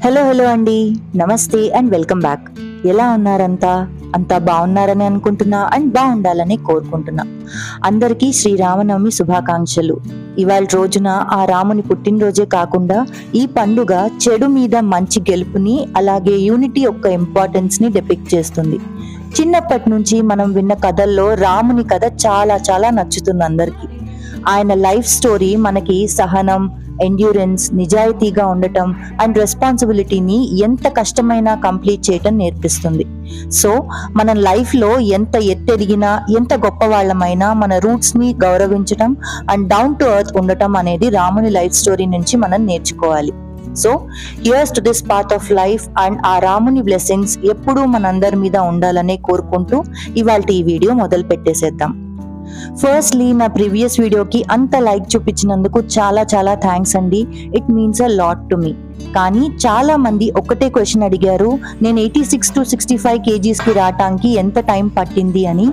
Hello అండి, నమస్తే and welcome back. ఎలా ఉన్నారంతా? అంతా బాగున్నారని అనుకుంటున్నా అండ్ బాగుండాలని కోరుకుంటున్నా. అందరికీ శ్రీరామనవమి శుభాకాంక్షలు. ఇవాళ రోజున ఆ రాముని పుట్టినరోజే కాకుండా ఈ పండుగ చెడు మీద మంచి గెలుపుని, అలాగే యూనిటీ యొక్క ఇంపార్టెన్స్ ని డెపిక్ట్ చేస్తుంది. చిన్నప్పటి నుంచి మనం విన్న కథల్లో రాముని కథ చాలా చాలా నచ్చుతుంది అందరికీ. ఆయన లైఫ్ స్టోరీ మనకి సహనం, ఎండ్యూరెన్స్, నిజాయితీగా ఉండటం అండ్ రెస్పాన్సిబిలిటీని ఎంత కష్టమైనా కంప్లీట్ చేయటం నేర్పిస్తుంది. సో మన లైఫ్ లో ఎంత ఎత్తెదిగినా, ఎంత గొప్ప వాళ్ళమైనా మన రూట్స్ ని గౌరవించటం అండ్ డౌన్ టు ఎర్త్ ఉండటం అనేది రాముని లైఫ్ స్టోరీ నుంచి మనం నేర్చుకోవాలి. So here's to this part of life and ఆ రాముని బ్లెస్సింగ్స్ ఎప్పుడూ మనందరి మీద ఉండాలనే కోరుకుంటూ ఇవాళ ఈ వీడియో మొదలు పెట్టేసేద్దాం. ఫస్ట్లీ, నా ప్రీవియస్ వీడియోకి అంత లైక్ చూపించినందుకు చాలా చాలా థ్యాంక్స్ అండి. It means a lot to me. కానీ చాలా మంది ఒకటే క్వశ్చన్ అడిగారు, నేను 86 to 65 kgs కి రావటానికి ఎంత టైం పట్టింది అని.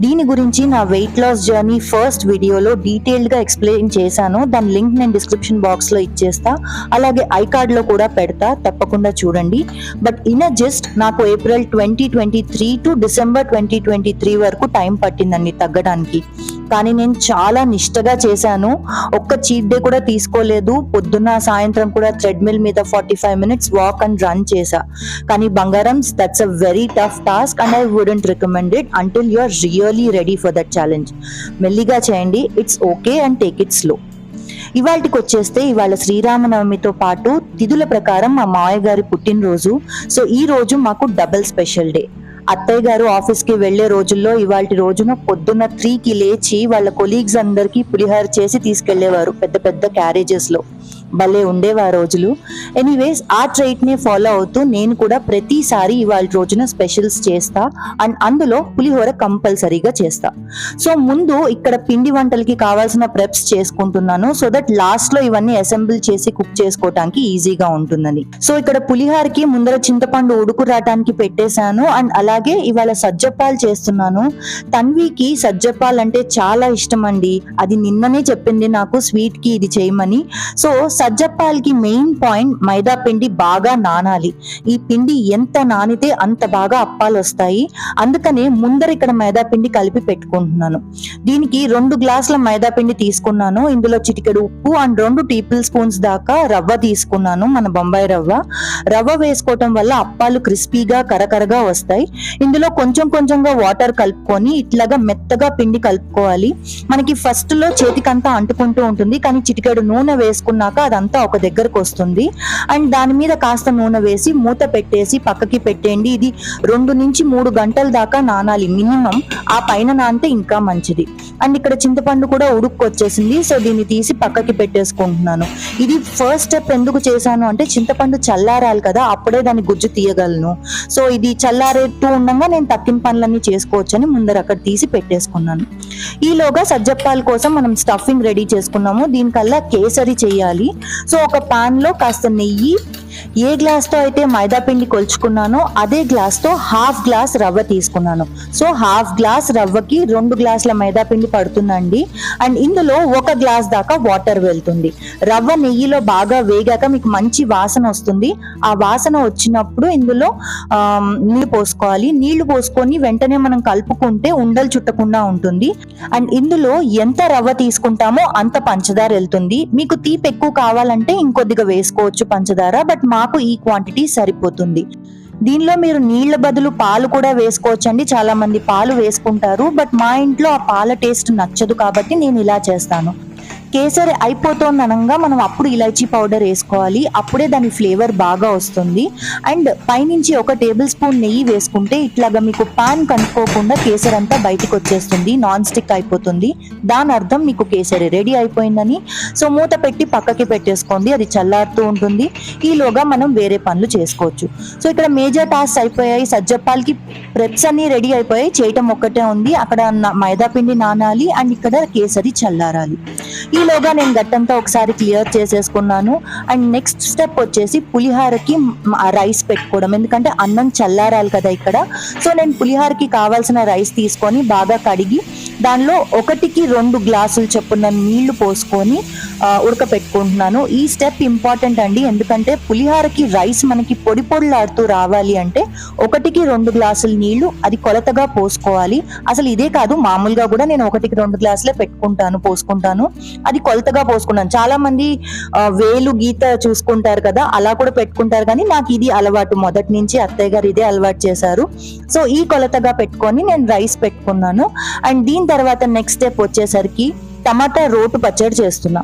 దీని గురించి నా వెయిట్ లాస్ జర్నీ ఫస్ట్ వీడియోలో డీటెయిల్డ్ గా ఎక్స్ప్లెయిన్ చేశాను. దాని లింక్ నేను డిస్క్రిప్షన్ బాక్స్ లో ఇచ్చేస్తా, అలాగే ఐ కార్డ్ లో కూడా పెడతా, తప్పకుండా చూడండి. బట్ ఇన్ అ జస్ట్ నాకు ఏప్రిల్ 2023 టు డిసెంబర్ 2023 వరకు టైం పట్టిందండి తగ్గడానికి. కానీ నేను చాలా నిష్టగా చేశాను. ఒక్క చీట్ డే కూడా తీసుకోలేదు. పొద్దున్న సాయంత్రం కూడా థ్రెడ్మిల్ మీద 45 minutes వాక్ అండ్ రన్ చేశా. కానీ బంగారం, that's a very tough task and I wouldn't recommend it until you are really ready for that challenge. మెల్లిగా చేయండి, it's okay and take it slow. ఇవాళకి వచ్చేస్తే, ఇవాళ శ్రీరామనవమితో పాటు తిథుల ప్రకారం మా మావయ్య గారి పుట్టినరోజు. సో ఈ రోజు మాకు డబుల్ స్పెషల్ డే. అత్తయ్య గారు ఆఫీస్ కి వెళ్లే రోజుల్లో ఇవాళ రోజున పొద్దున్న 3కి లేచి వాళ్ళ కొలీగ్స్ అందరికి పులిహార చేసి తీసుకెళ్లేవారు పెద్ద పెద్ద క్యారేజెస్ లో. భలే ఉండేవా రోజులు. ఎనీవేస్, ఆ ట్రైట్ నే ఫాలో అవుతూ నేను కూడా ప్రతిసారి ఇవాళ రోజున స్పెషల్స్ చేస్తా అండ్ అందులో పులిహోర కంపల్సరీగా చేస్తా. సో ముందు ఇక్కడ పిండి వంటలకి కావాల్సిన ప్రెప్స్ చేసుకుంటున్నాను, సో దట్ లాస్ట్ లో ఇవన్నీ అసెంబుల్ చేసి కుక్ చేసుకోవడానికి ఈజీగా ఉంటుందని. సో ఇక్కడ పులిహారకి ముందర చింతపండు ఉడుకు రావడానికి పెట్టేశాను అండ్ అలాగే ఇవాళ సజ్జప్పాలు చేస్తున్నాను. తన్వికి సజ్జప్పాలు అంటే చాలా ఇష్టం అండి. అది నిన్ననే చెప్పింది నాకు స్వీట్ కి ఇది చేయమని. సో సజ్జప్పాలకి మెయిన్ పాయింట్, మైదా పిండి బాగా నానాలి. ఈ పిండి ఎంత నానితే అంత బాగా అప్పాలు వస్తాయి. అందుకనే ముందర ఇక్కడ మైదా పిండి కలిపి పెట్టుకుంటున్నాను. దీనికి 2 గ్లాసుల మైదా పిండి తీసుకున్నాను. ఇందులో చిటికెడు ఉప్పు అండ్ 2 టేబుల్ స్పూన్స్ దాకా రవ్వ తీసుకున్నాను, మన బొంబాయి రవ్వ. రవ్వ వేసుకోవటం వల్ల అప్పాలు క్రిస్పీగా కరకరగా వస్తాయి. ఇందులో కొంచెం కొంచెంగా వాటర్ కలుపుకొని ఇట్లాగా మెత్తగా పిండి కలుపుకోవాలి. మనకి ఫస్ట్ లో చేతికంతా అంటుకుంటూ ఉంటుంది, కానీ చిటికెడు నూనె వేసుకున్నాక అదంతా ఒక దగ్గరకు వస్తుంది. అండ్ దాని మీద కాస్త నూనె వేసి మూత పెట్టేసి పక్కకి పెట్టేయండి. ఇది 2 నుంచి 3 గంటల దాకా నానాలి మినిమం. ఆ పైన నానితే ఇంకా మంచిది. అండ్ ఇక్కడ చింతపండు కూడా ఉడుక్కొచ్చేసింది, సో దీన్ని తీసి పక్కకి పెట్టేసుకుంటున్నాను. ఇది ఫస్ట్ స్టెప్ ఎందుకు చేశాను అంటే, చింతపండు చల్లారాలి కదా, అప్పుడే దాని గుజ్జు తీయగలను. సో ఇది చల్లారేట్టు ఉండగా నేను తక్కిన పనులన్నీ చేసుకోవచ్చని ముందర అక్కడ తీసి పెట్టేసుకున్నాను. ఈలోగా సజ్జప్పాల కోసం మనం స్టఫింగ్ రెడీ చేసుకున్నాము. దీనికల్లా కేసరి చేయాలి. సో ఒక పాన్ లో కాస్త నెయ్యి, ఏ గ్లాస్ తో అయితే మైదా పిండి కొలుచుకున్నానో అదే గ్లాస్ తో 1/2 గ్లాస్ రవ్వ తీసుకున్నాను. సో 1/2 గ్లాస్ రవ్వకి 2 గ్లాసుల మైదా పిండి పడుతుందండి. అండ్ ఇందులో 1 గ్లాస్ దాకా వాటర్ వెళ్తుంది. రవ్వ నెయ్యిలో బాగా వేగాక మీకు మంచి వాసన వస్తుంది. ఆ వాసన వచ్చినప్పుడు ఇందులో నీళ్లు పోసుకోవాలి. నీళ్లు పోసుకొని వెంటనే మనం కలుపుకుంటే ఉండలు చుట్టకుండా ఉంటుంది. అండ్ ఇందులో ఎంత రవ్వ తీసుకుంటామో అంత పంచదార వెళ్తుంది. మీకు తీపి ఎక్కువ కావాలంటే ఇంకొద్దిగా వేసుకోవచ్చు పంచదార, బట్ మాకు ఈ క్వాంటిటీ సరిపోతుంది. దీనిలో మీరు నీళ్ల బదులు పాలు కూడా వేసుకోవచ్చండి. చాలా మంది పాలు వేసుకుంటారు, బట్ మా ఇంట్లో ఆ పాల టేస్ట్ నచ్చదు కాబట్టి నేను ఇలా చేస్తాను. కేసరి అయిపోతుంది అనగా మనం అప్పుడు ఇలాచీ పౌడర్ వేసుకోవాలి, అప్పుడే దాని ఫ్లేవర్ బాగా వస్తుంది. అండ్ పైనుంచి 1 టేబుల్ స్పూన్ నెయ్యి వేసుకుంటే ఇట్లాగా మీకు పాన్ కనుక్కోకుండా కేసరి అంతా బయటకు వచ్చేస్తుంది, నాన్ స్టిక్ అయిపోతుంది. దాని అర్థం మీకు కేసరి రెడీ అయిపోయిందని. సో మూత పెట్టి పక్కకి పెట్టేసుకోండి, అది చల్లారుతూ ఉంటుంది. ఈలోగా మనం వేరే పనులు చేసుకోవచ్చు. సో ఇక్కడ మేజర్ టాస్క్ అయిపోయాయి. సజ్జప్పాలకి ప్రెప్స్ అన్ని రెడీ అయిపోయాయి, చేయటం ఒక్కటే ఉంది. అక్కడ మైదా పిండి నానాలి అండ్ ఇక్కడ కేసరి చల్లారాలి. ఈలోగా నేను గట్టంతా ఒకసారి క్లియర్ చేసేసుకున్నాను. అండ్ నెక్స్ట్ స్టెప్ వచ్చేసి పులిహారకి రైస్ పెట్టుకోవడం, ఎందుకంటే అన్నం చల్లారాలి కదా ఇక్కడ. సో నేను పులిహారకి కావాల్సిన రైస్ తీసుకొని బాగా కడిగి దానిలో 1కి 2 గ్లాసులు చొప్పున నీళ్లు పోసుకొని ఉడకపెట్టుకుంటున్నాను. ఈ స్టెప్ ఇంపార్టెంట్ అండి, ఎందుకంటే పులిహారకి రైస్ మనకి పొడి పొడిలాడుతూ రావాలి అంటే 1కి 2 గ్లాసులు నీళ్లు అది కొలతగా పోసుకోవాలి. అసలు ఇదే కాదు, మామూలుగా కూడా నేను 1కి 2 గ్లాసులే పోసుకుంటాను. అది కొలతగా పోసుకున్నాను. చాలా మంది వేలు గీత చూసుకుంటారు కదా, అలా కూడా పెట్టుకుంటారు, కానీ నాకు ఇది అలవాటు, మొదటి నుంచి అత్తయ్య గారు ఇదే అలవాటు చేశారు. సో ఈ కొలతగా పెట్టుకొని నేను రైస్ పెట్టుకున్నాను. అండ్ దీని తర్వాత నెక్స్ట్ స్టెప్ వచ్చేసరికి టమాటా రోటు పచ్చడి చేస్తున్నా.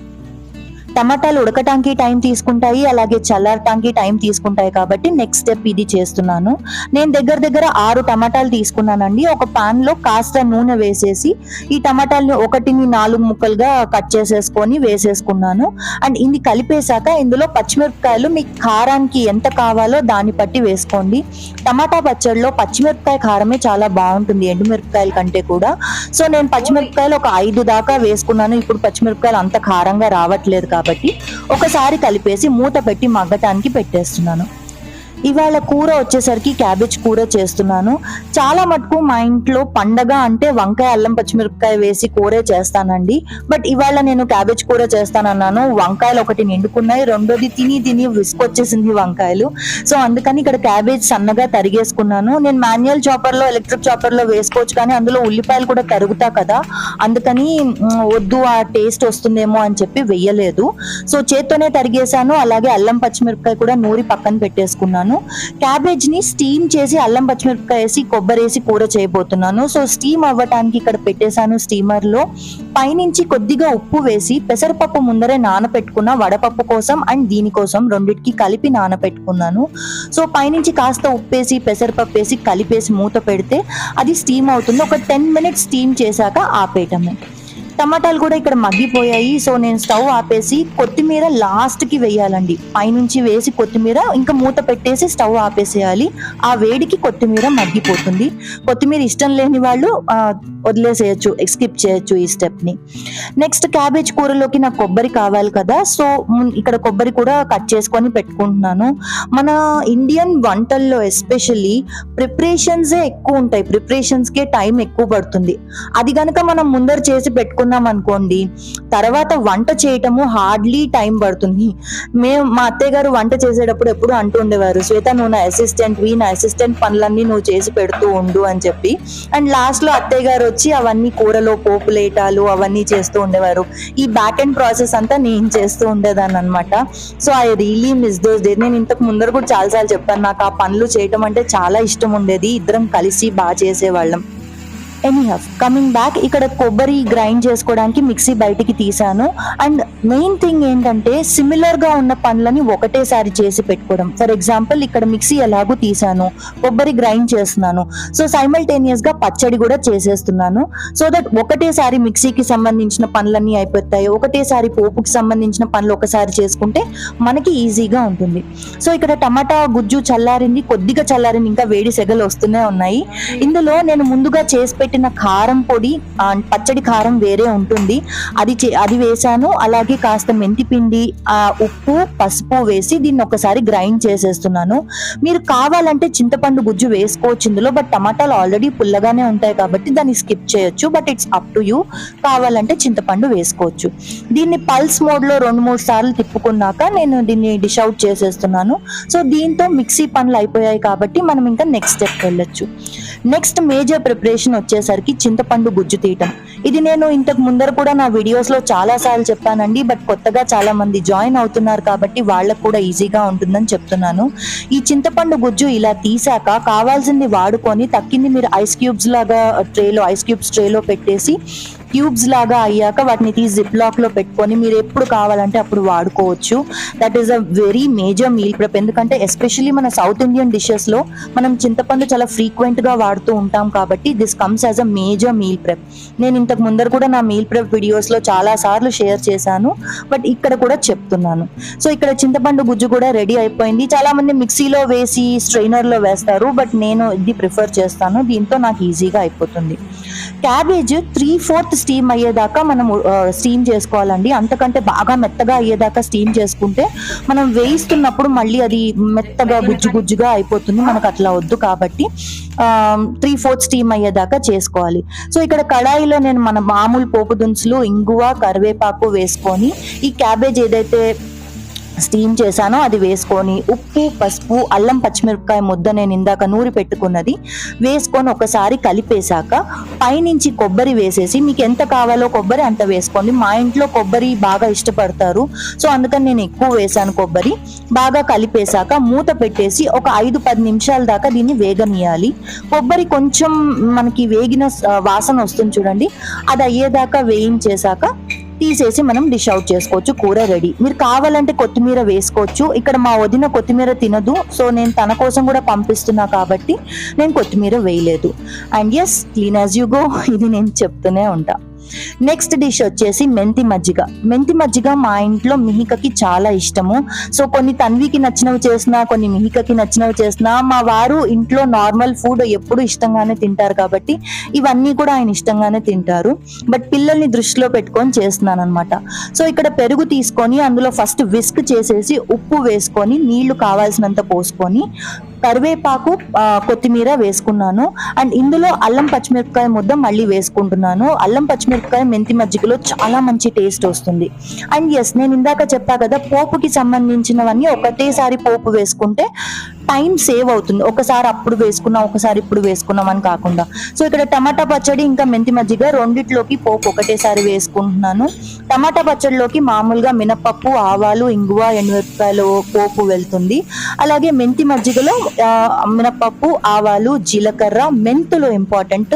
టమాటాలు ఉడకటానికి టైం తీసుకుంటాయి, అలాగే చల్లారటానికి టైం తీసుకుంటాయి, కాబట్టి నెక్స్ట్ స్టెప్ ఇది చేస్తున్నాను. నేను దగ్గర 6 టమాటాలు తీసుకున్నానండి. ఒక పాన్ లో కాస్త నూనె వేసేసి ఈ టమాటాలని 1ని 4 ముక్కలుగా కట్ చేసేసుకొని వేసేసుకున్నాను. అండ్ ఇది కలిపేశాక ఇందులో పచ్చిమిరపకాయలు మీ కారానికి ఎంత కావాలో దాన్ని బట్టి వేసుకోండి. టమాటా పచ్చడిలో పచ్చిమిరపకాయ కారమే చాలా బాగుంటుంది ఎండుమిరపకాయల కంటే కూడా. సో నేను పచ్చిమిరపకాయలు ఒక 5 దాకా వేసుకున్నాను. ఇప్పుడు పచ్చిమిరపకాయలు అంత కారంగా రావట్లేదు కాబట్టి ఒకసారి కలిపేసి మూత పెట్టి మగ్గటానికి పెట్టేస్తున్నాను. ఇవాళ కూర వచ్చేసరికి క్యాబేజ్ కూర చేస్తున్నాను. చాలా మటుకు మా ఇంట్లో పండగ అంటే వంకాయ అల్లం పచ్చిమిరపకాయ వేసి కూరే చేస్తానండి. బట్ ఇవాళ నేను క్యాబేజ్ కూర చేస్తానన్నాను. వంకాయలు ఒకటి నిండుకున్నాయి, రెండోది తిని విసుకొచ్చేసింది వంకాయలు. సో అందుకని ఇక్కడ క్యాబేజ్ సన్నగా తరిగేసుకున్నాను. నేను మాన్యువల్ చాపర్ లో ఎలక్ట్రిక్ చాపర్ లో వేసుకోవచ్చు, కానీ అందులో ఉల్లిపాయలు కూడా తరుగుతా కదా, అందుకని వద్దు, ఆ టేస్ట్ వస్తుందేమో అని చెప్పి వెయ్యలేదు. సో చేత్తోనే తరిగేసాను. అలాగే అల్లం పచ్చిమిరపకాయ కూడా నూరి పక్కన పెట్టేసుకున్నాను. క్యాబేజ్ ని స్టీమ్ చేసి అల్లం పచ్చిమిరపకాయ వేసి కొబ్బరి వేసి కూర చేయబోతున్నాను. సో స్టీమ్ అవ్వటానికి ఇక్కడ పెట్టేశాను స్టీమర్ లో. పైనుంచి కొద్దిగా ఉప్పు వేసి పెసరపప్పు ముందరే నానపెట్టుకున్న వడపప్పు కోసం అండ్ దీనికోసం రెండింటికి కలిపి నానపెట్టుకున్నాను. సో పైనుంచి కాస్త ఉప్పేసి పెసరపప్పు వేసి కలిపేసి మూత పెడితే అది స్టీమ్ అవుతుంది. ఒక 10 మినిట్స్ స్టీమ్ చేశాక ఆపేయటమే. టమాటాలు కూడా ఇక్కడ మగ్గిపోయాయి. సో నేను స్టవ్ ఆపేసి కొత్తిమీర లాస్ట్ కి వేయాలండి. పైనుంచి వేసి కొత్తిమీర ఇంకా మూత పెట్టేసి స్టవ్ ఆపేసేయాలి. ఆ వేడికి కొత్తిమీర మగ్గిపోతుంది. కొత్తిమీర ఇష్టం లేని వాళ్ళు వదిలేసేయచ్చు, స్కిప్ చేయొచ్చు ఈ స్టెప్ ని. నెక్స్ట్ క్యాబేజ్ కూరలోకి నాకు కొబ్బరి కావాలి కదా, సో ఇక్కడ కొబ్బరి కూడా కట్ చేసుకొని పెట్టుకుంటున్నాను. మన ఇండియన్ వంటల్లో ఎస్పెషల్లీ ప్రిపరేషన్సే ఎక్కువ ఉంటాయి, ప్రిపరేషన్స్ కే టైం ఎక్కువ పడుతుంది. అది గనక మనం ముందర చేసి పెట్టుకున్నాం అనుకోండి, తర్వాత వంట చేయటము హార్డ్లీ టైం పడుతుంది. మా అత్తయ్య గారు వంట చేసేటప్పుడు ఎప్పుడు అంటూ ఉండేవారు, శ్వేత నువ్వు నా అసిస్టెంట్ పనులన్నీ నువ్వు చేసి పెడుతూ ఉండు అని చెప్పి. అండ్ లాస్ట్ లో అత్తయ్య గారు వచ్చి అవన్నీ కూరలో పోపులేటాలు అవన్నీ చేస్తూ ఉండేవారు. ఈ బ్యాక్ అండ్ ప్రాసెస్ అంతా నేను చేస్తూ ఉండేదాన్ని అనమాట. So I really miss those days. నేను ఇంతకు ముందర కూడా చాలాసార్లు చెప్పాను, నాకు ఆ పనులు చేయటం అంటే చాలా ఇష్టం ఉండేది. ఇద్దరం కలిసి బాగా చేసేవాళ్ళం. ఎనీహౌ కమింగ్ బ్యాక్, ఇక్కడ కొబ్బరి గ్రైండ్ చేసుకోవడానికి మిక్సీ బయటికి తీసాను. అండ్ మెయిన్ థింగ్ ఏంటంటే సిమిలర్ గా ఉన్న పనులని ఒకటేసారి చేసి పెట్టుకోవడం. ఫర్ ఎగ్జాంపుల్ ఇక్కడ మిక్సీ ఎలాగూ తీసాను, కొబ్బరి గ్రైండ్ చేస్తున్నాను, సో సైమల్టేనియస్ గా పచ్చడి కూడా చేసేస్తున్నాను. సో దట్ ఒకటేసారి మిక్సీకి సంబంధించిన పనులన్నీ అయిపోతాయి, ఒకటేసారి పోపుకి సంబంధించిన పనులు ఒకసారి చేసుకుంటే మనకి ఈజీగా ఉంటుంది. సో ఇక్కడ టమాటా గుజ్జు చల్లారింది, కొద్దిగా చల్లారింది, ఇంకా వేడి సెగలు వస్తూనే ఉన్నాయి. ఇందులో నేను ముందుగా చేసి పెట్టిన కారం పొడి, పచ్చడి కారం వేరే ఉంటుంది, అది వేసాను. అలాగే కాస్త మెంతి పిండి, ఉప్పు, పసుపు వేసి దీన్ని ఒకసారి గ్రైండ్ చేసేస్తున్నాను. మీరు కావాలంటే చింతపండు గుజ్జు వేసుకోవచ్చు ఇందులో, బట్ టమాటాలు ఆల్రెడీ పుల్లగానే ఉంటాయి కాబట్టి దాన్ని స్కిప్ చేయొచ్చు. But it's up to you, కావాలంటే చింతపండు వేసుకోవచ్చు. దీన్ని పల్స్ మోడ్ లో 2-3 సార్లు తిప్పుకున్నాక నేను దీన్ని డిష్ అవుట్ చేసేస్తున్నాను. సో దీంతో మిక్సీ పనులు అయిపోయాయి కాబట్టి మనం ఇంకా నెక్స్ట్ స్టెప్ వెళ్ళొచ్చు. నెక్స్ట్ మేజర్ ప్రిపరేషన్ వచ్చేసరికి చింతపండు గుజ్జు తీయటం. ఇది నేను ఇంతకు ముందర కూడా నా వీడియోస్ లో చాలా సార్లు చెప్పానండి, బట్ కొత్తగా చాలా మంది జాయిన్ అవుతున్నారు కాబట్టి వాళ్ళకు కూడా ఈజీగా ఉంటుందని చెప్తున్నాను. ఈ చింతపండు గుజ్జు ఇలా తీసాక కావాల్సింది వాడుకొని తక్కింది మీరు ఐస్ క్యూబ్స్ ట్రేలో పెట్టేసి క్యూబ్స్ లాగా అయ్యాక వాటిని తీసి జిప్ లాక్ లో పెట్టుకొని మీరు ఎప్పుడు కావాలంటే అప్పుడు వాడుకోవచ్చు. That is a very major meal prep. ఎందుకంటే ఎస్పెషల్లీ మన సౌత్ ఇండియన్ డిషెస్ లో మనం చింతపండు చాలా ఫ్రీక్వెంట్ గా వాడుతూ ఉంటాం కాబట్టి this comes as a major meal prep. నేను ఇంతకు ముందర కూడా నా మీల్ ప్రెప్ వీడియోస్ లో చాలా సార్లు షేర్ చేశాను, బట్ ఇక్కడ కూడా చెప్తున్నాను. సో ఇక్కడ చింతపండు గుజ్జు కూడా రెడీ అయిపోయింది. చాలా మంది మిక్సీలో వేసి స్ట్రైనర్ లో వేస్తారు, బట్ నేను ఇది ప్రిఫర్ చేస్తాను, దీంతో నాకు ఈజీగా అయిపోతుంది. క్యాబేజ్ 3/4 స్టీమ్ అయ్యేదాకా మనం స్టీమ్ చేసుకోవాలండి. అంతకంటే బాగా మెత్తగా అయ్యేదాకా స్టీమ్ చేసుకుంటే మనం వేయిస్తున్నప్పుడు మళ్ళీ అది మెత్తగా గుజ్జు గుజ్జుగా అయిపోతుంది, మనకు అట్లా వద్దు. కాబట్టి 3/4 స్టీమ్ అయ్యేదాకా చేసుకోవాలి. సో ఇక్కడ కడాయిలో నేను మన మామూలు పోపు దినుసులు, ఇంగువ, కరివేపాకు వేసుకొని ఈ క్యాబేజ్ ఏదైతే స్టీమ్ చేశానో అది వేసుకొని ఉప్పు, పసుపు, అల్లం పచ్చిమిరపకాయ ముద్ద నేను ఇందాక నూరి పెట్టుకున్నది వేసుకొని ఒకసారి కలిపేశాక పైనుంచి కొబ్బరి వేసేసి, మీకు ఎంత కావాలో కొబ్బరి అంత వేసుకోండి. మా ఇంట్లో కొబ్బరి బాగా ఇష్టపడతారు, సో అందుకని నేను ఎక్కువ వేసాను కొబ్బరి. బాగా కలిపేశాక మూత పెట్టేసి ఒక 5-10 నిమిషాల దాకా దీన్ని వేగనీయాలి. కొబ్బరి కొంచెం మనకి వేగిన వాసన వస్తుంది చూడండి, అది అయ్యేదాకా వేయించేశాక తీసేసి మనం డిష్ అవుట్ చేసుకోవచ్చు. కూర రెడీ. మీరు కావాలంటే కొత్తిమీర వేసుకోవచ్చు. ఇక్కడ మా వదిన కొత్తిమీర తినదు, సో నేను తన కోసం కూడా పంపిస్తున్నా కాబట్టి నేను కొత్తిమీర వేయలేదు. And yes, clean as you go, ఇది నేను చెప్తూనే ఉంటా. నెక్స్ట్ డిష్ వచ్చేసి మెంతి మజ్జిగ. మెంతి మజ్జిగ మా ఇంట్లో మిహికకి చాలా ఇష్టము. సో కొన్ని తన్వికి నచ్చినవి చేసినా, కొన్ని మిహికకి నచ్చినవి చేసినా, మా వారు ఇంట్లో నార్మల్ ఫుడ్ ఎప్పుడు ఇష్టంగానే తింటారు కాబట్టి ఇవన్నీ కూడా ఆయన ఇష్టంగానే తింటారు. బట్ పిల్లల్ని దృష్టిలో పెట్టుకొని చేస్తున్నాను అనమాట. సో ఇక్కడ పెరుగు తీసుకొని అందులో ఫస్ట్ విస్క్ చేసేసి ఉప్పు వేసుకొని నీళ్లు కావాల్సినంత పోసుకొని కరివేపాకు, కొత్తిమీర వేసుకున్నాను. అండ్ ఇందులో అల్లం పచ్చిమిరపకాయ ముద్ద మళ్ళీ వేసుకుంటున్నాను. అల్లం పచ్చిమిరపకాయ మెంతి మజ్జిగలో చాలా మంచి టేస్ట్ వస్తుంది. అండ్ ఎస్, నేను ఇందాక చెప్పా కదా, పోపుకి సంబంధించినవన్నీ ఒకటేసారి పోపు వేసుకుంటే టైం సేవ్ అవుతుంది. ఒకసారి అప్పుడు వేసుకున్నాం, ఒకసారి ఇప్పుడు వేసుకున్నాం అని కాకుండా. సో ఇక్కడ టమాటా పచ్చడి ఇంకా మెంతి మజ్జిగ రెండిట్లోకి పోపు ఒకటేసారి వేసుకుంటున్నాను. టమాటా పచ్చడిలోకి మామూలుగా మినపప్పు, ఆవాలు, ఇంగువ, ఎండుమిరపకాయలు పోపు వెళ్తుంది. అలాగే మెంతి మజ్జిగలో మినపప్పు, ఆవాలు, జీలకర్ర, మెంతులు ఇంపార్టెంట్.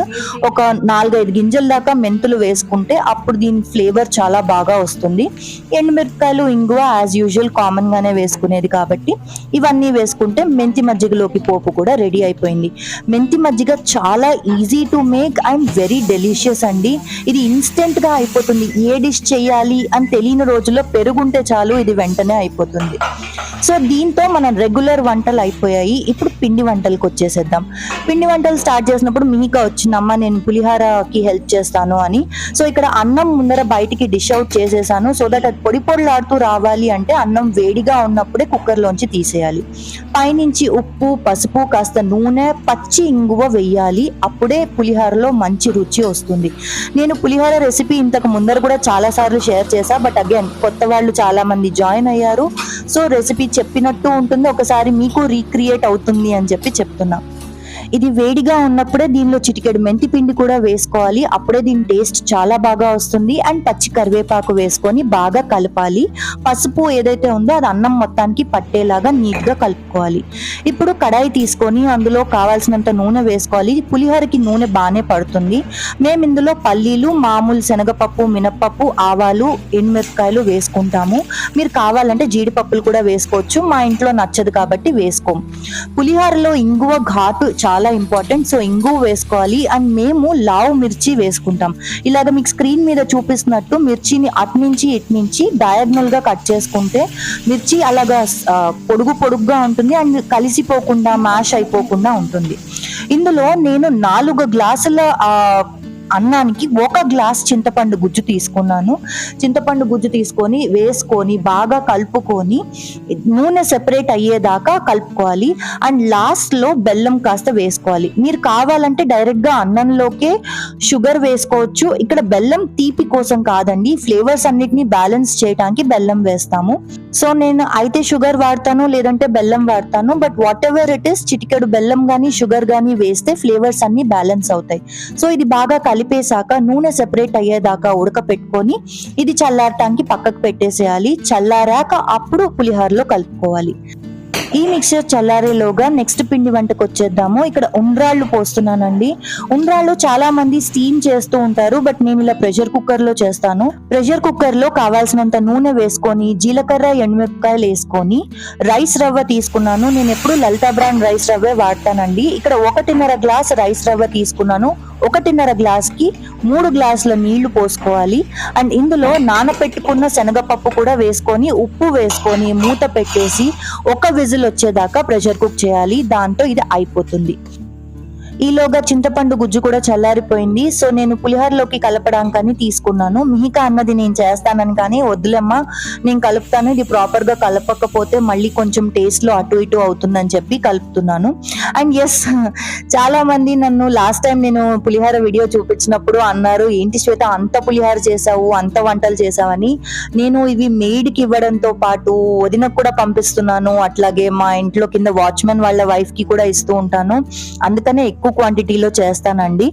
ఒక 4-5 గింజల దాకా మెంతులు వేసుకుంటే అప్పుడు దీని ఫ్లేవర్ చాలా బాగా వస్తుంది. ఎండుమిరపకాయలు, ఇంగువ యాజ్ యూజువల్ కామన్ గానే వేసుకునేది కాబట్టి ఇవన్నీ వేసుకుంటే మెంతి మజ్జిగలోకి పోపు కూడా రెడీ అయిపోయింది. మెంతి మజ్జిగ చాలా easy to make and very delicious అండి. ఇది ఇన్స్టెంట్ గా అయిపోతుంది. ఏ డిష్ చేయాలి అని తెలియని రోజుల్లో పెరుగుంటే చాలు, ఇది వెంటనే అయిపోతుంది. సో దీంతో మనం రెగ్యులర్ వంటలు అయిపోయాయి. ఇప్పుడు పిండి వంటలకు వచ్చేసేద్దాం. పిండి వంటలు స్టార్ట్ చేసినప్పుడు మిహిక వచ్చిందమ్మా నేను పులిహారకి హెల్ప్ చేస్తాను అని. సో ఇక్కడ అన్నం ముందర బయటికి డిష్ అవుట్ చేసేసాను. సో దట్ అది పొడి పొడిలాడుతూ రావాలి అంటే అన్నం వేడిగా ఉన్నప్పుడే కుక్కర్లోంచి తీసేయాలి. పైనుంచి ఉప్పు, పసుపు, కాస్త నూనె, పచ్చి ఇంగువ వెయ్యాలి. అప్పుడే పులిహారలో మంచి రుచి వస్తుంది. నేను పులిహార రెసిపీ ఇంతకు ముందర కూడా చాలా సార్లు షేర్ చేశా, బట్ అగైన్ కొత్త వాళ్ళు చాలా మంది జాయిన్ అయ్యారు. సో రెసిపీ చెప్పినట్టు ఉంటుంది, ఒకసారి మీకు రీక్రియేట్ అవుతుంది అని చెప్పి చెప్తున్నా. ఇది వేడిగా ఉన్నప్పుడే దీనిలో చిటికెడు మెంతి పిండి కూడా వేసుకోవాలి. అప్పుడే దీని టేస్ట్ చాలా బాగా వస్తుంది. అండ్ పచ్చి కరివేపాకు వేసుకొని బాగా కలపాలి. పసుపు ఏదైతే ఉందో అది అన్నం మొత్తానికి పట్టేలాగా నీట్ గా కలుపుకోవాలి. ఇప్పుడు కడాయి తీసుకొని అందులో కావాల్సినంత నూనె వేసుకోవాలి. పులిహోరకి నూనె బాగానే పడుతుంది. మేము ఇందులో పల్లీలు, మామూలు శనగపప్పు, మినపప్పు, ఆవాలు, ఎండుమిరపకాయలు వేసుకుంటాము. మీరు కావాలంటే జీడిపప్పులు కూడా వేసుకోవచ్చు. మా ఇంట్లో నచ్చదు కాబట్టి వేసుకోం. పులిహోరలో ఇంగువ ఘాటు చాలా ఇంపార్టెంట్. సో ఇంగువ వేసుకోవాలి. అండ్ మేము లావు మిర్చి వేసుకుంటాం. ఇలాగ మీకు స్క్రీన్ మీద చూపిస్తున్నట్టు మిర్చిని అటు నుంచి ఇటు నుంచి డయాగ్నల్ గా కట్ చేసుకుంటే మిర్చి అలాగా పొడుగుగా ఉంటుంది అండ్ కలిసిపోకుండా మ్యాష్ అయిపోకుండా ఉంటుంది. ఇందులో నేను 4 గ్లాసుల అన్నానికి 1 గ్లాస్ చింతపండు గుజ్జు తీసుకున్నాను. చింతపండు గుజ్జు తీసుకొని వేసుకొని బాగా కలుపుకొని నూనె సెపరేట్ అయ్యేదాకా కలుపుకోవాలి. అండ్ లాస్ట్ లో బెల్లం కాస్త వేసుకోవాలి. మీరు కావాలంటే డైరెక్ట్ గా అన్నంలోకే షుగర్ వేసుకోవచ్చు. ఇక్కడ బెల్లం తీపి కోసం కాదండి, ఫ్లేవర్స్ అన్నిటిని బ్యాలెన్స్ చేయడానికి బెల్లం వేస్తాము. సో నేను అయితే షుగర్ వాడతాను, లేదంటే బెల్లం వాడతాను. But what ever it is, చిటికెడు బెల్లం గానీ షుగర్ గానీ వేస్తే ఫ్లేవర్స్ అన్ని బ్యాలెన్స్ అవుతాయి. సో ఇది బాగా కలిపేశాక నూనె సెపరేట్ అయ్యేదాకా ఉడకపెట్టుకొని ఇది చల్లారటానికి పక్కకు పెట్టేసేయాలి. చల్లారాక అప్పుడు పులిహోరలో కలుపుకోవాలి. ఈ మిక్చర్ చల్లారేలోగా నెక్స్ట్ పిండి వంటకు వచ్చేద్దాము. ఇక్కడ ఉండ్రాళ్ళు పోస్తున్నానండి. ఉండ్రాళ్ళు చాలా మంది స్టీమ్ చేస్తూ ఉంటారు, బట్ నేను ఇలా ప్రెషర్ కుక్కర్ లో చేస్తాను. ప్రెషర్ కుక్కర్ లో కావాల్సినంత నూనె వేసుకొని జీలకర్ర, ఎండుమిరపకాయలు వేసుకొని రైస్ రవ్వ తీసుకున్నాను. నేను ఎప్పుడు లలితా బ్రాండ్ రైస్ రవ్వే వాడతానండి. ఇక్కడ 1.5 గ్లాస్ రైస్ రవ్వ తీసుకున్నాను. 1.5 గ్లాస్ కి 3 గ్లాసుల నీళ్లు పోసుకోవాలి. అండ్ ఇందులో నానపెట్టుకున్న శనగపప్పు కూడా వేసుకొని ఉప్పు వేసుకొని మూత పెట్టేసి 1 విజిల్ వచ్చేదాకా ప్రెషర్ కుక్ చేయాలి. దాంతో ఇది అయిపోతుంది. ఈలోగా చింతపండు గుజ్జు కూడా చల్లారిపోయింది. సో నేను పులిహోరలోకి కలపడానికని తీసుకున్నాను. మిహికా అన్నది నేను చేస్తానని, కానీ వద్దులేమ్మా నేను కలుపుతాను, ఇది ప్రాపర్ గా కలపకపోతే మళ్ళీ కొంచెం టేస్ట్ లో అటు ఇటు అవుతుందని చెప్పి కలుపుతున్నాను. అండ్ ఎస్, చాలా మంది నన్ను లాస్ట్ టైం నేను పులిహోర వీడియో చూపించినప్పుడు అన్నారు, ఏంటి శ్వేత అంత పులిహోర చేసావు, అంత వంటలు చేసావని. నేను ఇవి మెయిడ్ కి ఇవ్వడంతో పాటు వదినకు కూడా పంపిస్తున్నాను, అట్లాగే మా ఇంట్లో కింద వాచ్మెన్ వాళ్ళ వైఫ్ కి కూడా ఇస్తూ ఉంటాను, అందుకనే ఎక్కువ క్వాంటిటీలో చేస్తానండి.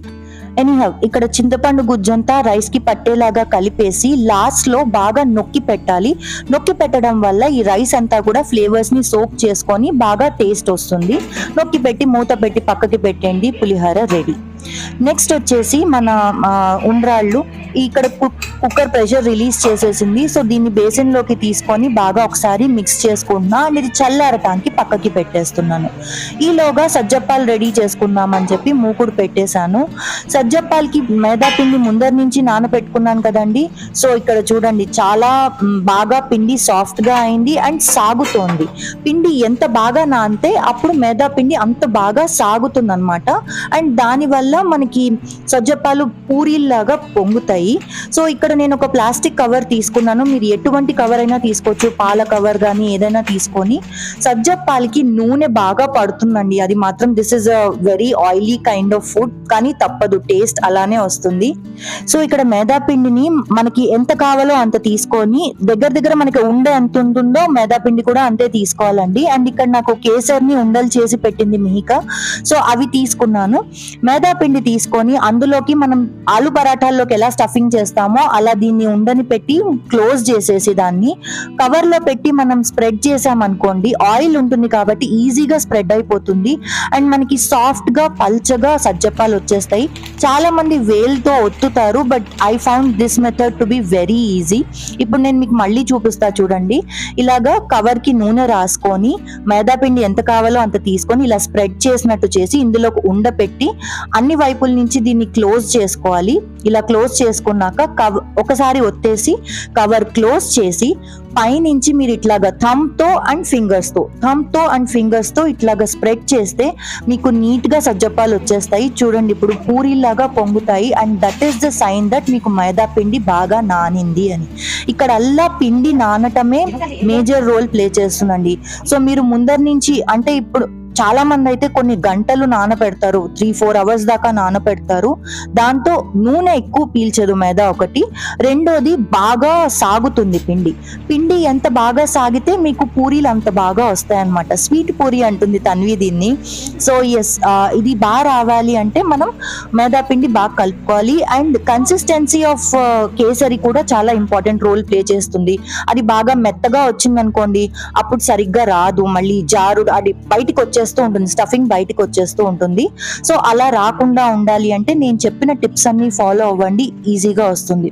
ఎనీహౌ, ఇక్కడ చింతపండు గుజ్జంతా రైస్ కి పట్టేలాగా కలిపేసి లాస్ట్ లో బాగా నొక్కి పెట్టాలి. నొక్కి పెట్టడం వల్ల ఈ రైస్ అంతా కూడా ఫ్లేవర్స్ ని సోక్ చేసుకొని బాగా టేస్ట్ వస్తుంది. నొక్కి పెట్టి మూత పెట్టి పక్కకి పెట్టండి, పులిహోర రెడీ. నెక్స్ట్ వచ్చేసి మన ఉండ్రాళ్ళు. ఇక్కడ కుక్కర్ ప్రెషర్ రిలీజ్ చేసేసింది. సో దీన్ని బేసిన్ లోకి తీసుకొని బాగా ఒకసారి మిక్స్ చేసుకుంటున్నా అండ్ ఇది చల్లారటానికి పక్కకి పెట్టేస్తున్నాను. ఈలోగా సజ్జప్పాలు రెడీ చేసుకుందామని చెప్పి మూకుడు పెట్టేశాను. సజ్జప్పాలకి మైదా పిండి ముందర నుంచి నానబెట్టుకున్నాను కదండి. సో ఇక్కడ చూడండి, చాలా బాగా పిండి సాఫ్ట్ గా అయింది అండ్ సాగుతోంది. పిండి ఎంత బాగా నానితే అప్పుడు మైదా పిండి అంత బాగా సాగుతుంది అనమాట. అండ్ దాని వల్ల మనకి సజ్జప్పాలు పూరీల్లాగా పొంగుతాయి. సో ఇక్కడ నేను ఒక ప్లాస్టిక్ కవర్ తీసుకున్నాను. మీరు ఎటువంటి కవర్ అయినా తీసుకోవచ్చు, పాల కవర్ కానీ ఏదైనా తీసుకొని. సజ్జప్పాలకి నూనె బాగా పడుతుందండి, అది మాత్రం this is a very oily kind of food, కానీ తప్పదు, టేస్ట్ అలానే వస్తుంది. సో ఇక్కడ మైదా పిండిని మనకి ఎంత కావాలో అంత తీసుకొని, దగ్గర మనకి ఉండే ఎంత ఉంటుందో మైదా పిండి కూడా అంతే తీసుకోవాలండి. అండ్ ఇక్కడ నాకు కేసర్ని ఉండలు చేసి పెట్టింది మిహికా, సో అవి తీసుకున్నాను. మైదా పిండి తీసుకొని అందులోకి మనం ఆలు పరాఠాల్లోకి ఎలా స్టఫింగ్ చేస్తామో అలా దీన్ని ఉండని పెట్టి క్లోజ్ చేసేసి దాన్ని కవర్ లో పెట్టి మనం స్ప్రెడ్ చేసామనుకోండి, ఆయిల్ ఉంటుంది కాబట్టి ఈజీగా స్ప్రెడ్ అయిపోతుంది అండ్ మనకి సాఫ్ట్ గా పల్చగా సజ్జప్పాలు వచ్చేస్తాయి. చాలా మంది వేల్తో ఒత్తుతారు, but I found this method to be very easy. ఇప్పుడు నేను మీకు మళ్ళీ చూపిస్తా చూడండి. ఇలాగా కవర్ కి నూనె రాసుకొని మైదా పిండి ఎంత కావాలో అంత తీసుకొని ఇలా స్ప్రెడ్ చేసినట్టు చేసి ఇందులో ఉండపెట్టి అన్ని వైపుల నుంచి దీన్ని క్లోజ్ చేసుకోవాలి. ఇలా క్లోజ్ చేసుకున్నాక ఒకసారి ఒత్తేసి కవర్ క్లోజ్ చేసి పైనుంచి మీరు ఇట్లాగా థమ్ తో అండ్ ఫింగర్స్ తో ఇట్లాగా స్ప్రెడ్ చేస్తే మీకు నీట్ గా సజ్జప్పాలు వచ్చేస్తాయి. చూడండి, ఇప్పుడు పూరీలాగా పొంగుతాయి and that is the sign that మీకు మైదా పిండి బాగా నానింది అని. ఇక్కడ అల్లా పిండి నానటమే మేజర్ రోల్ ప్లే చేస్తుందండి. సో మీరు ముందర నుంచి, అంటే ఇప్పుడు చాలా మంది అయితే కొన్ని గంటలు నానపెడతారు, 3-4 hours దాకా నానపెడతారు. దాంతో నూనె ఎక్కువ పీల్చదు మైదా ఒకటి. రెండోది బాగా సాగుతుంది పిండి ఎంత బాగా సాగితే మీకు పూరీలు అంత బాగా వస్తాయి అన్నమాట. స్వీట్ పూరి అంటుంది తన్వి దీన్ని. సో ఎస్, ఇది బాగా రావాలి అంటే మనం మైదా పిండి బాగా కలుపుకోవాలి. అండ్ కన్సిస్టెన్సీ ఆఫ్ కేసరి కూడా చాలా ఇంపార్టెంట్ రోల్ ప్లే చేస్తుంది. అది బాగా మెత్తగా వచ్చింది అనుకోండి, అప్పుడు సరిగ్గా రాదు, మళ్ళీ జారు అది బయటికి వచ్చేస్తుంది, స్టఫింగ్ బయటికి వచ్చేస్తూ ఉంటుంది. సో అలా రాకుండా ఉండాలి అంటే నేను చెప్పిన టిప్స్ అన్ని ఫాలో అవ్వండి, ఈజీగా వస్తుంది.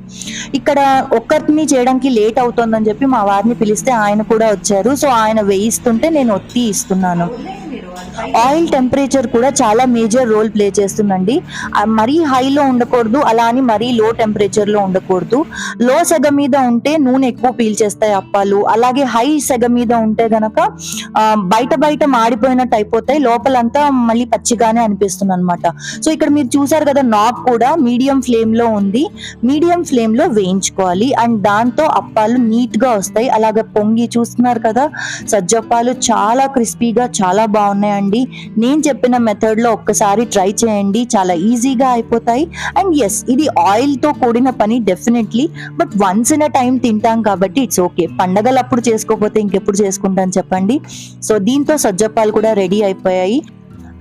ఇక్కడ ఒక్కరిని చేయడానికి లేట్ అవుతుందని చెప్పి మా వారిని పిలిస్తే ఆయన కూడా వచ్చారు. సో ఆయన వేయిస్తుంటే నేను ఒత్తి ఇస్తున్నాను. ఆయిల్ టెంపరేచర్ కూడా చాలా మేజర్ రోల్ ప్లే చేస్తుందండి. మరీ హైలో ఉండకూడదు, అలా అని మరీ లో టెంపరేచర్ లో ఉండకూడదు. లో సెగ మీద ఉంటే నూనె ఎక్కువ పీల్చేస్తాయి అప్పాలు, అలాగే హై సెగ మీద ఉంటే గనక బయట మాడిపోయినట్టు అయిపోతాయి, లోపలంతా మళ్ళీ పచ్చిగానే అనిపిస్తుంది అనమాట. సో ఇక్కడ మీరు చూసారు కదా, నాక్ కూడా మీడియం ఫ్లేమ్ లో ఉంది, మీడియం ఫ్లేమ్ లో వేయించుకోవాలి అండ్ దాంతో అప్పాలు నీట్ గా వస్తాయి. అలాగే పొంగి చూస్తున్నారు కదా, సజ్జప్పాలు చాలా క్రిస్పీగా చాలా బాగున్నాయండి. నేను చెప్పిన మెథడ్ లో ఒక్కసారి ట్రై చేయండి, చాలా ఈజీగా అయిపోతాయి. అండ్ ఎస్, ఇది ఆయిల్ తో కూడిన పని definitely, but once in a time తింటాం కాబట్టి ఇట్స్ ఓకే. పండగలు అప్పుడు చేసుకోకపోతే ఇంకెప్పుడు చేసుకుంటాను చెప్పండి. సో దీంతో సజ్జప్పాలు కూడా రెడీ అయిపోయాయి.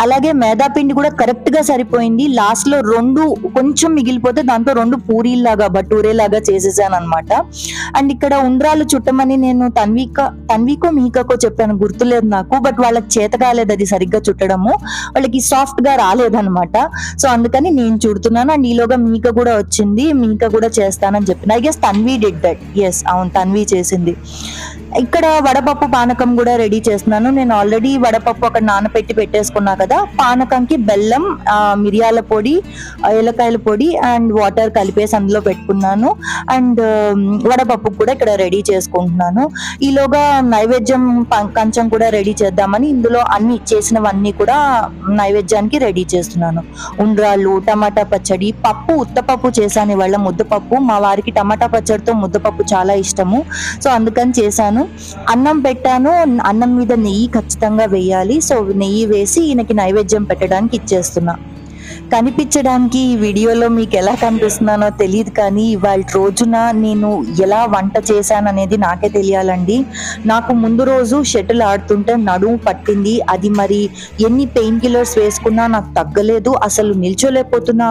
అలాగే మైదా పిండి కూడా కరెక్ట్ గా సరిపోయింది. లాస్ట్ లో 2 కొంచెం మిగిలిపోతే దాంతో 2 పూరీలాగా బటూరేలాగా చేసేసాను అనమాట. అండ్ ఇక్కడ ఉండ్రాలు చుట్టమని నేను తన్వికో మిహికాకో చెప్పాను, గుర్తులేదు నాకు, బట్ వాళ్ళకి చేత కాలేదు అది సరిగ్గా చుట్టడము, వాళ్ళకి సాఫ్ట్ గా రాలేదనమాట. సో అందుకని నేను చుడుతున్నాను. అండ్ ఈలోగా మిహికా కూడా వచ్చింది, మిహికా కూడా చేస్తానని చెప్పిన. I guess Tanvi did that. Yes, అవును, తన్వి చేసింది. ఇక్కడ వడపప్పు పానకం కూడా రెడీ చేస్తున్నాను. నేను ఆల్రెడీ వడపప్పు అక్కడ నానపెట్టి పెట్టేసుకున్నా కదా, పానకంకి బెల్లం, మిరియాల పొడి, ఏలకాయల పొడి అండ్ వాటర్ కలిపేసి అందులో పెట్టుకున్నాను. అండ్ వడపప్పు కూడా ఇక్కడ రెడీ చేసుకుంటున్నాను. ఈలోగా నైవేద్యం కంచం కూడా రెడీ చేద్దామని ఇందులో అన్ని చేసినవన్నీ కూడా నైవేద్యానికి రెడీ చేస్తున్నాను. ఉండ్రాళ్ళు, టమాటా పచ్చడి, పప్పు ఉత్తపప్పు చేశాను ఇవాళ, ముద్దపప్పు. మా వారికి టమాటా పచ్చడితో ముద్దపప్పు చాలా ఇష్టము, సో అందుకని చేశాను. అన్నం పెట్టాను, అన్నం మీద నెయ్యి ఖచ్చితంగా వేయాలి, సో నెయ్యి వేసి ఈయనకి నైవేద్యం పెట్టడానికి ఇచ్చేస్తున్నా. కనిపించడానికి ఈ వీడియోలో మీకు ఎలా కనిపిస్తున్నానో తెలియదు, కానీ ఇవాళ రోజున నేను ఎలా వంట చేశాను అనేది నాకే తెలియాలండి. నాకు ముందు రోజు షటిల్ ఆడుతుంటే నడుము పట్టింది, అది మరి ఎన్ని పెయిన్ కిల్లర్స్ వేసుకున్నా నాకు తగ్గలేదు. అసలు నిల్చోలేకపోతున్నా,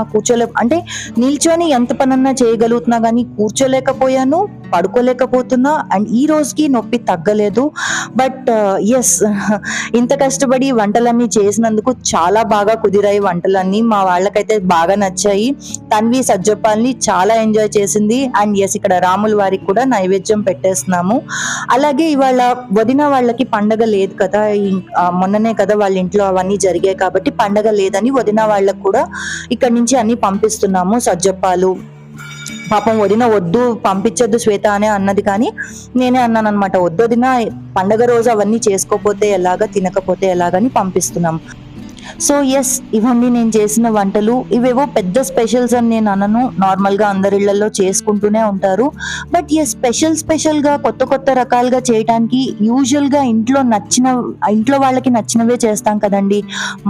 అంటే నిల్చొని ఎంత పనన్నా చేయగలుగుతున్నా కానీ కూర్చోలేకపోయాను, పడుకోలేకపోతున్నా. అండ్ ఈ రోజుకి నొప్పి తగ్గలేదు. బట్ ఎస్, ఇంత కష్టపడి వంటలన్నీ చేసినందుకు చాలా బాగా కుదిరాయి వంటలన్నీ. మా వాళ్ళకైతే బాగా నచ్చాయి. తన్వి సజ్జప్పాల్ని చాలా ఎంజాయ్ చేసింది. అండ్ ఎస్, ఇక్కడ రాముల వారికి కూడా నైవేద్యం పెట్టేస్తున్నాము. అలాగే ఇవాళ వదిన వాళ్ళకి పండగ లేదు కదా, మొన్ననే కదా వాళ్ళ ఇంట్లో అవన్నీ జరిగాయి కాబట్టి పండగ లేదని వదిన వాళ్ళకు కూడా ఇక్కడ నుంచి అన్ని పంపిస్తున్నాము సజ్జప్పాలు. పాపం వదిన వద్దు పంపించొద్దు శ్వేత అనే అన్నది, కానీ నేనే అన్నాను అనమాట, వద్దొదిన పండగ రోజు అవన్నీ చేసుకోపోతే ఎలాగా, తినకపోతే ఎలాగని పంపిస్తున్నాం. సో ఎస్, ఇవన్నీ నేను చేసిన వంటలు. ఇవేవో పెద్ద స్పెషల్స్ అని నేను అనను, నార్మల్గా అందరి ఇళ్లలో చేసుకుంటూనే ఉంటారు. బట్ ఎస్, స్పెషల్గా కొత్త రకాలుగా చేయడానికి యూజువల్గా ఇంట్లో వాళ్ళకి నచ్చినవే చేస్తాం కదండి.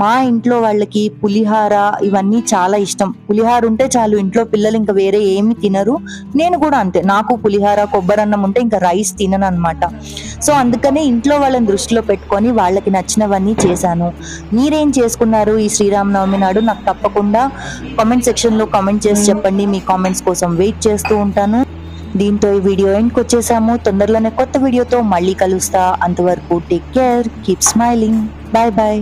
మా ఇంట్లో వాళ్ళకి పులిహార ఇవన్నీ చాలా ఇష్టం. పులిహార ఉంటే చాలు ఇంట్లో పిల్లలు ఇంకా వేరే ఏమి తినరు. నేను కూడా అంతే, నాకు పులిహార కొబ్బరన్నం ఉంటే ఇంకా రైస్ తినను అనమాట. సో అందుకనే ఇంట్లో వాళ్ళని దృష్టిలో పెట్టుకొని వాళ్ళకి నచ్చినవన్నీ చేశాను. మీరేం చేసుకున్నారు ఈ శ్రీరామనవమి నాడు? నాకు తప్పకుండా కామెంట్ సెక్షన్ లో కామెంట్ చేసి చెప్పండి. మీ కామెంట్స్ కోసం వెయిట్ చేస్తూ ఉంటాను. దీంతో ఈ వీడియో ఎండ్కి వచ్చేసాము. తొందరలోనే కొత్త వీడియోతో మళ్ళీ కలుస్తా. అంతవరకు take care, keep smiling, bye bye.